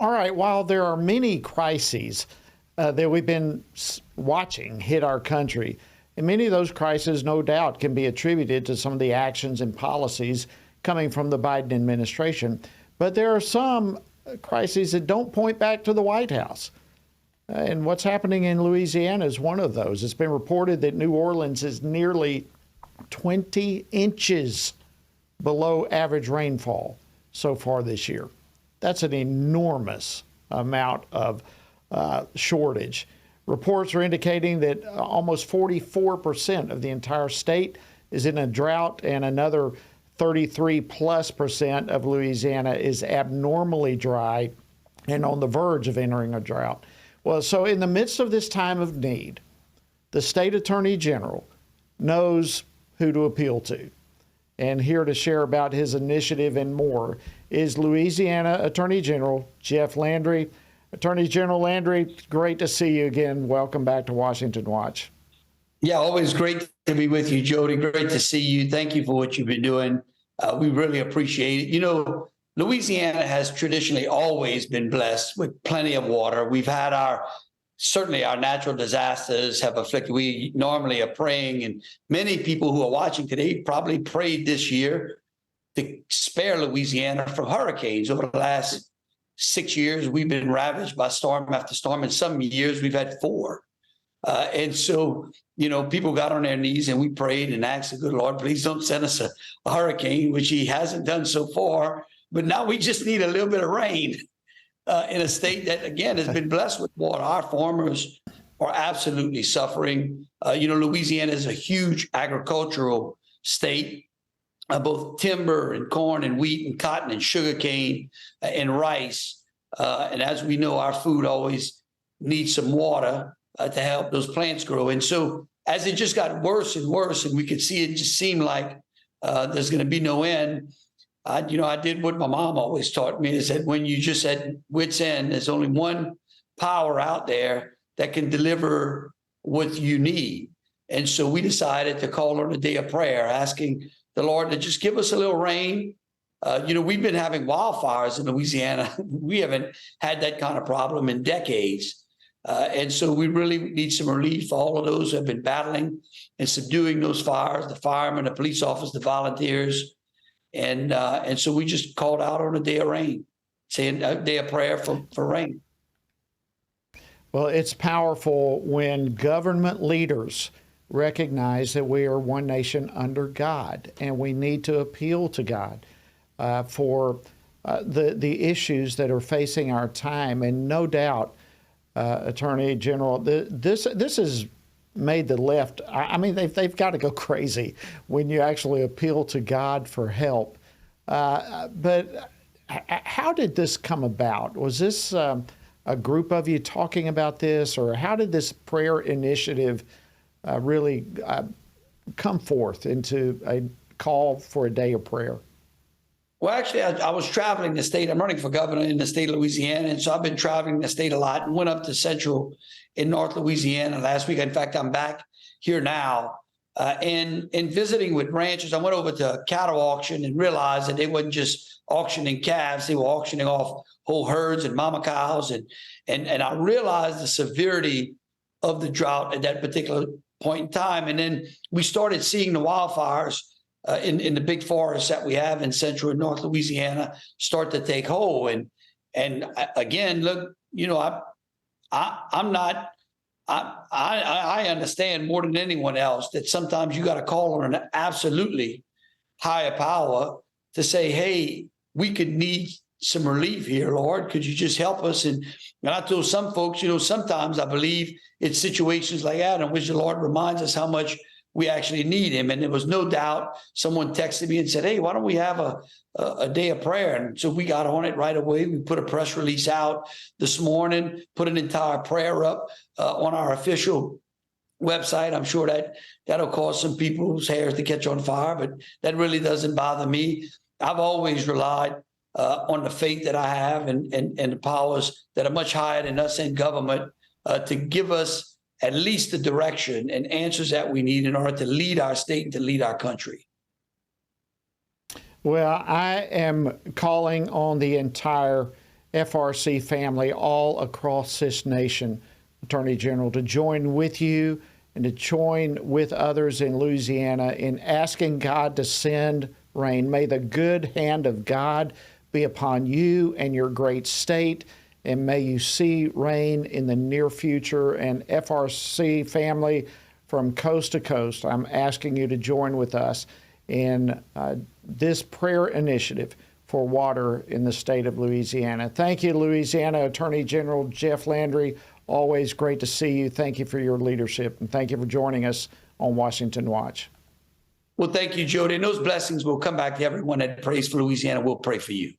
All right, while there are many crises that we've been watching hit our country, and many of those crises, no doubt, can be attributed to some of the actions and policies coming from the Biden administration. But there are some crises that don't point back to the White House. And what's happening in Louisiana is one of those. It's been reported that New Orleans is nearly 20 inches below average rainfall so far this year. That's an enormous amount of shortage. Reports are indicating that almost 44% of the entire state is in a drought, and another 33+% of Louisiana is abnormally dry and on the verge of entering a drought. Well, so in the midst of this time of need, the state attorney general knows who to appeal to. And here to share about his initiative and more is Louisiana Attorney General Jeff Landry. Attorney General Landry, great to see you again. Welcome back to Washington Watch. Yeah, always great to be with you, Jody. Great to see you. Thank you for what you've been doing. We really appreciate it. You know, Louisiana has traditionally always been blessed with plenty of water. We've had certainly our natural disasters have afflicted. We normally are praying, and many people who are watching today probably prayed this year to spare Louisiana from hurricanes. Over the last 6 years, we've been ravaged by storm after storm, and some years we've had 4. And so, you know, people got on their knees and we prayed and asked the good Lord, please don't send us a hurricane, which he hasn't done so far. But now we just need a little bit of rain in a state that, again, has been blessed with water. Our farmers are absolutely suffering. You know, Louisiana is a huge agricultural state, both timber and corn and wheat and cotton and sugarcane and rice. And as we know, our food always needs some water to help those plants grow. And so as it just got worse and worse, and we could see it just seemed like there's going to be no end, I did what my mom always taught me, is that when you just at wit's end, there's only one power out there that can deliver what you need. And so we decided to call on a day of prayer, asking the Lord to just give us a little rain. We've been having wildfires in Louisiana. We haven't had that kind of problem in decades. And so we really need some relief. All of those who have been battling and subduing those fires, the firemen, the police officers, the volunteers. And so we just called out on a day of rain, saying a day of prayer for rain. Well, it's powerful when government leaders recognize that we are one nation under God, and we need to appeal to God for the issues that are facing our time. And no doubt, Attorney General, this has made the left, I mean, they've got to go crazy when you actually appeal to God for help. But how did this come about? Was this a group of you talking about this, or how did this prayer initiative really come forth into a call for a day of prayer? Well, actually, I was traveling the state. I'm running for governor in the state of Louisiana, and so I've been traveling the state a lot and went up to Central in North Louisiana last week. In fact, I'm back here now. And in visiting with ranchers, I went over to a cattle auction and realized that they wasn't just auctioning calves, they were auctioning off whole herds and mama cows. And I realized the severity of the drought at that particular point in time. And then we started seeing the wildfires in the big forests that we have in Central and North Louisiana start to take hold. And again, look, you know, I understand more than anyone else that sometimes you got to call on an absolutely higher power to say, hey, we could need some relief here, Lord. Could you just help us? And I told some folks, you know, sometimes I believe it's situations like that in which the Lord reminds us how much we actually need him. And there was no doubt someone texted me and said, hey, why don't we have a day of prayer? And so we got on it right away. We put a press release out this morning, put an entire prayer up on our official website. I'm sure that'll cause some people's hairs to catch on fire, but that really doesn't bother me. I've always relied on the faith that I have and the powers that are much higher than us in government to give us at least the direction and answers that we need in order to lead our state and to lead our country. Well, I am calling on the entire FRC family all across this nation, Attorney General, to join with you and to join with others in Louisiana in asking God to send rain. May the good hand of God be upon you and your great state, and may you see rain in the near future. And FRC family from coast to coast, I'm asking you to join with us in this prayer initiative for water in the state of Louisiana. Thank you, Louisiana Attorney General Jeff Landry. Always great to see you. Thank you for your leadership, and thank you for joining us on Washington Watch. Well, thank you, Jody. And those blessings will come back to everyone that prays for Louisiana. We'll pray for you.